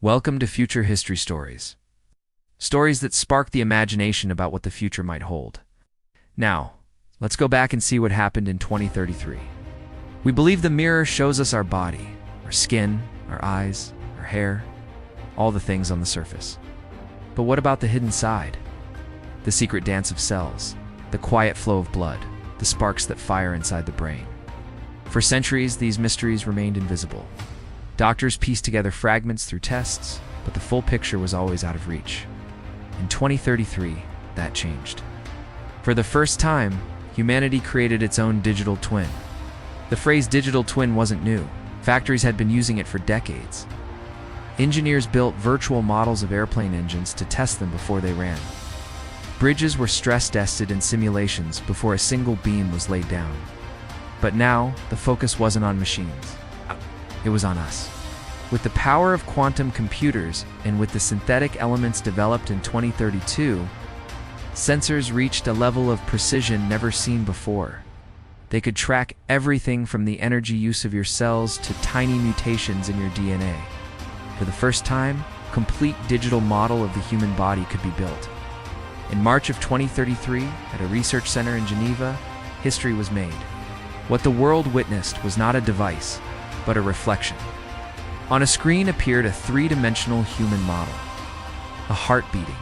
Welcome to Future History Stories. Stories that spark the imagination about what the future might hold. Now, let's go back and see what happened in 2033. We believe the mirror shows us our body, our skin, our eyes, our hair, all the things on the surface. But what about the hidden side? The secret dance of cells, the quiet flow of blood, the sparks that fire inside the brain. For centuries, these mysteries remained invisible. Doctors pieced together fragments through tests, but the full picture was always out of reach. In 2033, that changed. For the first time, humanity created its own digital twin. The phrase digital twin wasn't new. Factories had been using it for decades. Engineers built virtual models of airplane engines to test them before they ran. Bridges were stress-tested in simulations before a single beam was laid down. But now, the focus wasn't on machines. It was on us. With the power of quantum computers and with the synthetic elements developed in 2032, sensors reached a level of precision never seen before. They could track everything from the energy use of your cells to tiny mutations in your DNA. For the first time, a complete digital model of the human body could be built. In March of 2033, at a research center in Geneva, history was made. What the world witnessed was not a device, but a reflection. On a screen appeared a three-dimensional human model. A heart beating,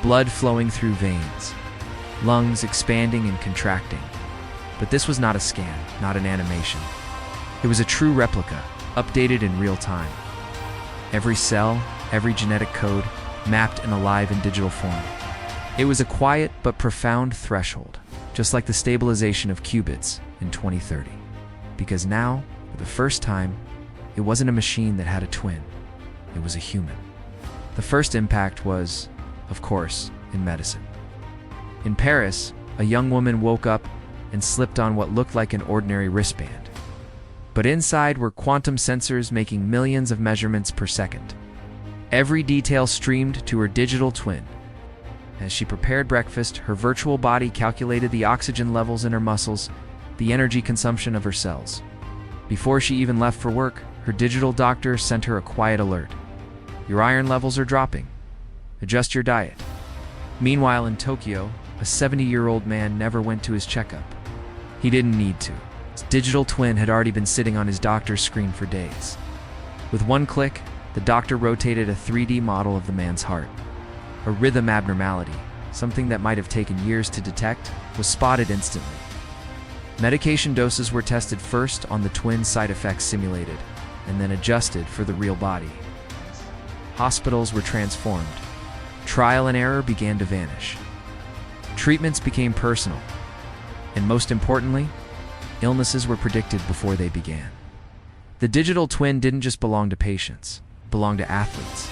blood flowing through veins, lungs expanding and contracting. But this was not a scan, not an animation. It was a true replica, updated in real time. Every cell, every genetic code, mapped and alive in digital form. It was a quiet but profound threshold, just like the stabilization of qubits in 2030. Because now, for the first time, it wasn't a machine that had a twin. It was a human. The first impact was, of course, in medicine. In Paris, a young woman woke up and slipped on what looked like an ordinary wristband. But inside were quantum sensors making millions of measurements per second. Every detail streamed to her digital twin. As she prepared breakfast, her virtual body calculated the oxygen levels in her muscles, the energy consumption of her cells. Before she even left for work, her digital doctor sent her a quiet alert. Your iron levels are dropping. Adjust your diet. Meanwhile, in Tokyo, a 70-year-old man never went to his checkup. He didn't need to. His digital twin had already been sitting on his doctor's screen for days. With one click, the doctor rotated a 3D model of the man's heart. A rhythm abnormality, something that might have taken years to detect, was spotted instantly. Medication doses were tested first on the twin side effects simulated, and then adjusted for the real body. Hospitals were transformed. Trial and error began to vanish. Treatments became personal. And most importantly, illnesses were predicted before they began. The digital twin didn't just belong to patients, it belonged to athletes.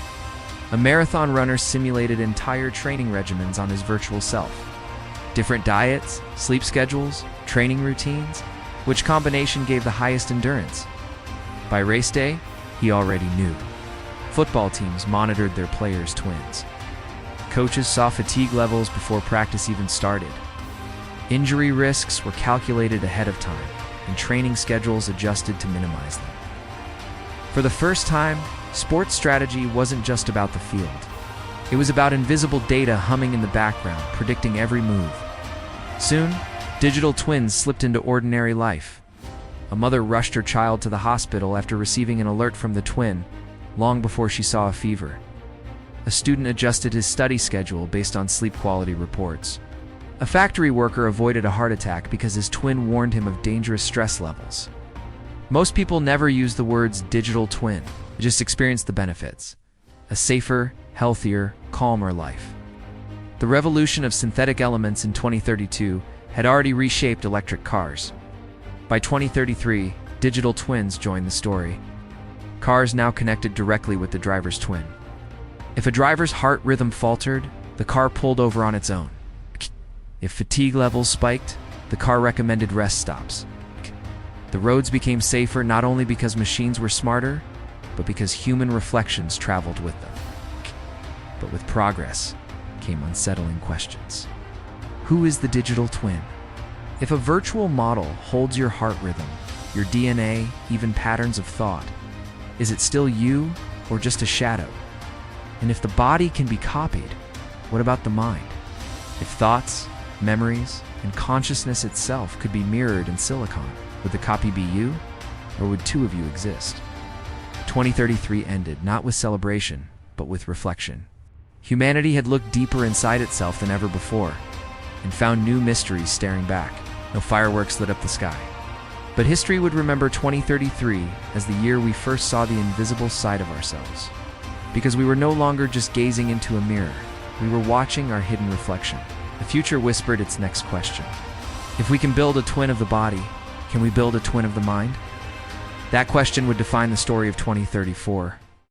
A marathon runner simulated entire training regimens on his virtual self. Different diets, sleep schedules, training routines, which combination gave the highest endurance. By race day, he already knew. Football teams monitored their players' twins. Coaches saw fatigue levels before practice even started. Injury risks were calculated ahead of time, and training schedules adjusted to minimize them. For the first time, sports strategy wasn't just about the field. It was about invisible data humming in the background, predicting every move. Soon, digital twins slipped into ordinary life. A mother rushed her child to the hospital after receiving an alert from the twin, long before she saw a fever. A student adjusted his study schedule based on sleep quality reports. A factory worker avoided a heart attack because his twin warned him of dangerous stress levels. Most people never use the words digital twin, they just experience the benefits. A safer, healthier, calmer life. The revolution of synthetic elements in 2032 had already reshaped electric cars. By 2033, digital twins joined the story. Cars now connected directly with the driver's twin. If a driver's heart rhythm faltered, the car pulled over on its own. If fatigue levels spiked, the car recommended rest stops. The roads became safer not only because machines were smarter, but because human reflections traveled with them. But with progress came unsettling questions. Who is the digital twin? If a virtual model holds your heart rhythm, your DNA, even patterns of thought, is it still you, or just a shadow? And if the body can be copied, what about the mind? If thoughts, memories, and consciousness itself could be mirrored in silicon, would the copy be you, or would two of you exist? 2033 ended not with celebration, but with reflection. Humanity had looked deeper inside itself than ever before, and found new mysteries staring back. No fireworks lit up the sky. But history would remember 2033 as the year we first saw the invisible side of ourselves. Because we were no longer just gazing into a mirror, we were watching our hidden reflection. The future whispered its next question. If we can build a twin of the body, can we build a twin of the mind? That question would define the story of 2034,